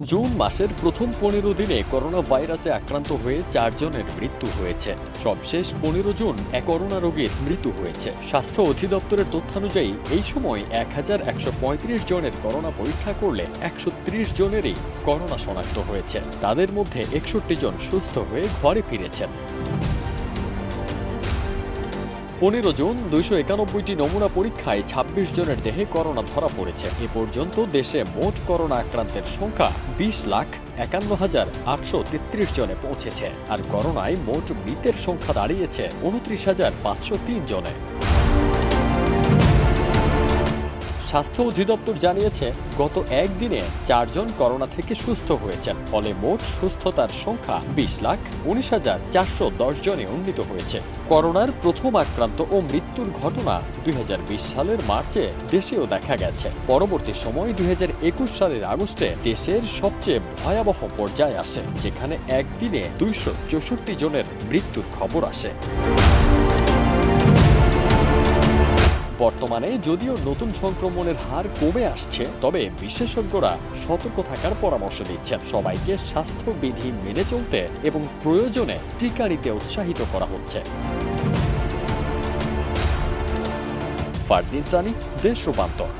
June মাসের প্রথম ১৫ দিনে করোনা ভাইরাসে আক্রান্ত হয়ে ৪ জনের মৃত্যু হয়েছে। সবশেষ ১৫ জুন এক করোনা রোগীর মৃত্যু হয়েছে। স্বাস্থ্য অধিদপ্তরের তথ্যানুযায়ী এই সময় ১১৩৫ জনের করোনা পরীক্ষা করলে ১৩০ জনেরই করোনা শনাক্ত হয়েছে। তাদের মধ্যে ৬১ জন সুস্থ হয়ে ঘরে ফিরেছেন। ১৫ জুন ২৯১টি নমুনা পরীক্ষায় ২৬ জনের দেহে করোনা ধরা পড়েছে। এ পর্যন্ত দেশে মোট করোনা আক্রান্তের সংখ্যা ২০,৫১,৮৩৩ জনে পৌঁছেছে। আর করোনায় মোট মৃতের সংখ্যা দাঁড়িয়েছে ২৯,৫০৩ জনে। স্বাস্থ্য অধিদপ্তর জানিয়েছে, গত একদিনে ৪ জন করোনা থেকে সুস্থ হয়েছেন। ফলে মোট সুস্থতার সংখ্যা ২০,১৯,৪১০ জনে উন্নীত হয়েছে। করোনার প্রথম আক্রান্ত ও মৃত্যুর ঘটনা ২০২০ সালের মার্চে দেশেও দেখা গেছে। পরবর্তী সময় ২০২১ সালের আগস্টে দেশের সবচেয়ে ভয়াবহ পর্যায়ে আসে, যেখানে একদিনে ২৬৪ জনের মৃত্যুর খবর আসে। বর্তমানে যদিও নতুন সংক্রমণের হার কমে আসছে, তবে বিশেষজ্ঞরা সতর্ক থাকার পরামর্শ দিচ্ছেন। সবাইকে স্বাস্থ্যবিধি মেনে চলতে এবং প্রয়োজনে টিকা নিতে উৎসাহিত করা হচ্ছে। ফারদিন সানি, দেশ রূপান্তর।